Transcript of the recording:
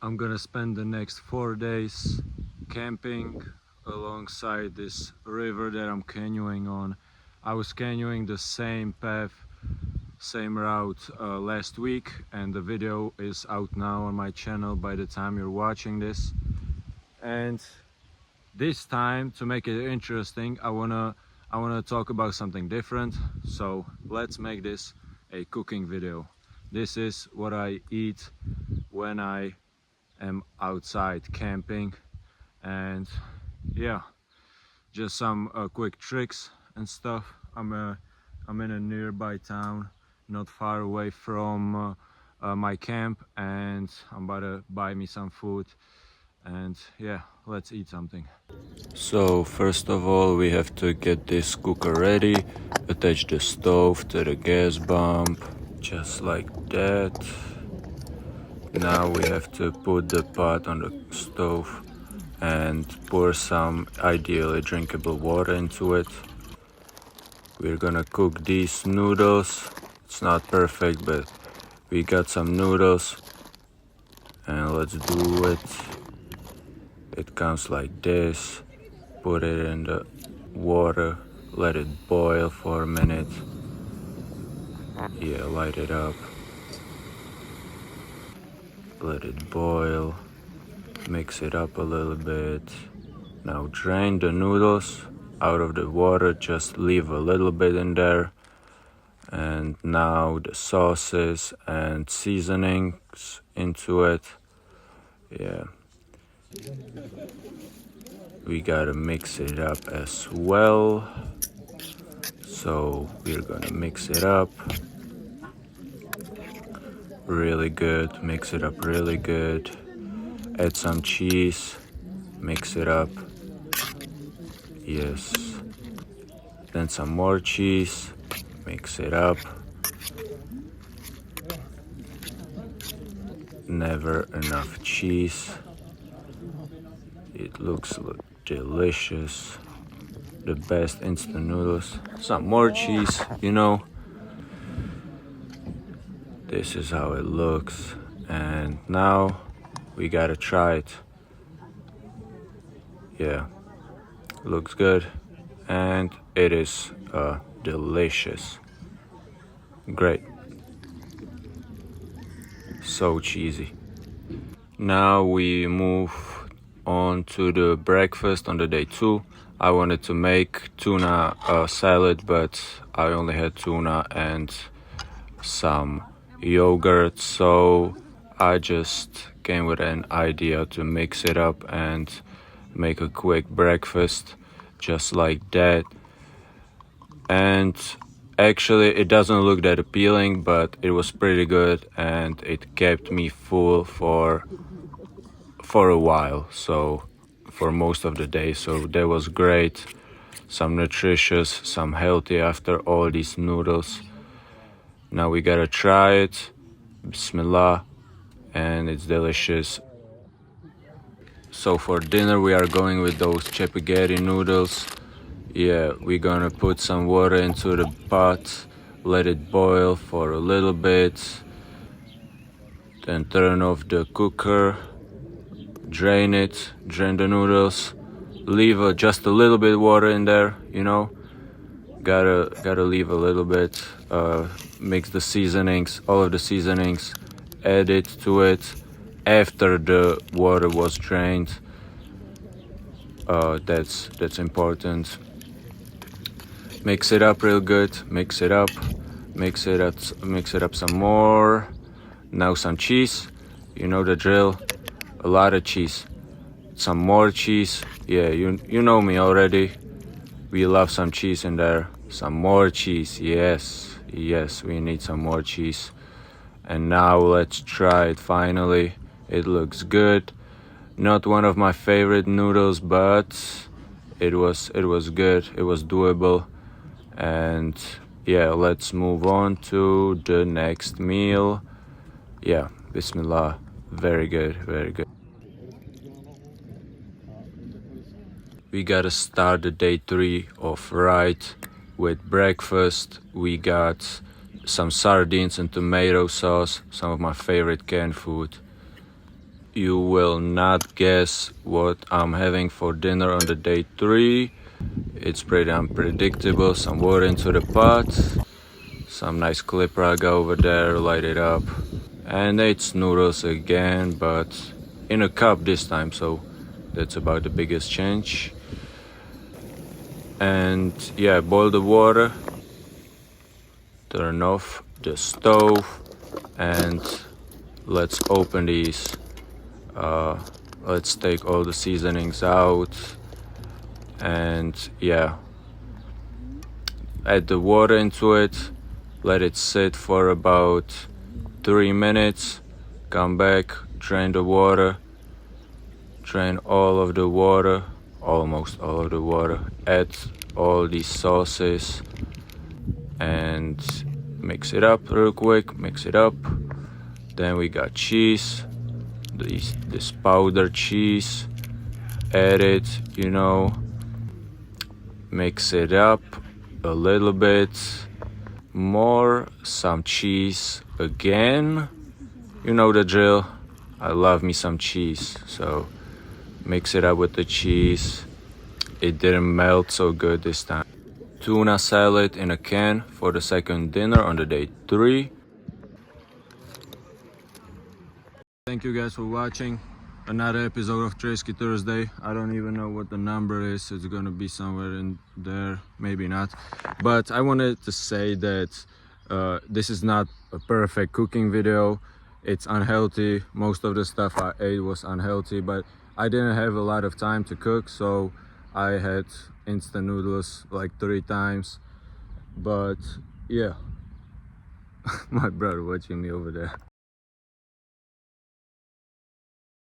I'm gonna spend the next 4 days camping alongside this river that I'm canoeing on. I was canoeing the same path, same route last week, and the video is out now on my channel by the time you're watching this. And this time, to make it interesting, I wanna talk about something different. So let's make this a cooking video. This is what I eat when I am outside camping, and yeah, just some quick tricks and stuff. I'm in a nearby town, not far away from my camp, and I'm about to buy me some food, and yeah, let's eat something. So first of all, we have to get this cooker ready, attach the stove to the gas bump, just like that. Now we have to put the pot on the stove and pour some ideally drinkable water into it. We're gonna cook these noodles. It's not perfect, but we got some noodles, and let's do it. It comes like this. Put it in the water, let it boil for a minute. Yeah, light it up. Let it boil, mix it up a little bit. Now drain the noodles out of the water, just leave a little bit in there. And now the sauces and seasonings into it. Yeah. We gotta mix it up as well. So we're gonna mix it up really good, mix it up really good. Add some cheese, mix it up. Yes. Then some more cheese, mix it up. Never enough cheese. It looks delicious. The best instant noodles. Some more cheese, you know. This is how it looks. And now we gotta try it. Yeah, looks good. And it is delicious. Great. So cheesy. Now we move on to the breakfast on the day 2. I wanted to make tuna salad, but I only had tuna and some yogurt, so I just came with an idea to mix it up and make a quick breakfast just like that. And actually it doesn't look that appealing, but it was pretty good and it kept me full for a while, so for most of the day. So that was great. Some nutritious, some healthy after all these noodles. Now we gotta try it. Bismillah. And it's delicious. So for dinner we are going with those spaghetti noodles. Yeah, we're gonna put some water into the pot, let it boil for a little bit, then turn off the cooker, drain it, drain the noodles, leave just a little bit water in there, you know. Gotta leave a little bit. Mix the seasonings, all of the seasonings, add it to it after the water was drained. That's important. Mix it up real good. Mix it up some more. Now some cheese. You know the drill. A lot of cheese. Some more cheese. Yeah, you know me already. We love some cheese in there. Some more cheese. Yes, we need some more cheese. And now let's try it finally. It looks good. Not one of my favorite noodles, but it was good. It was doable. And yeah, let's move on to the next meal. Yeah, Bismillah. Very good, very good. We gotta start the day 3 off right with breakfast. We got some sardines and tomato sauce, some of my favorite canned food. You will not guess what I'm having for dinner on the day 3. It's pretty unpredictable. Some water into the pot, some nice clip rag over there, light it up, and it's noodles again, but in a cup this time, so that's about the biggest change. And yeah, boil the water, turn off the stove, and let's open these. Let's take all the seasonings out, and yeah, add the water into it, let it sit for about 3 minutes, come back, drain the water, drain all of the water, almost all of the water, add all these sauces and mix it up real quick, mix it up. Then we got cheese, this powdered cheese, add it, mix it up a little bit more, some cheese again, you know the drill. I love me some cheese, so mix it up with the cheese. It didn't melt so good this time. Tuna salad in a can for the second dinner on the day 3. Thank you guys for watching another episode of Trayski Thursday. I don't even know what the number is. It's gonna be somewhere in there, maybe not. But I wanted to say that this is not a perfect cooking video. It's unhealthy. Most of the stuff I ate was unhealthy, but I didn't have a lot of time to cook, so I had instant noodles like 3 times. But yeah, my brother watching me over there.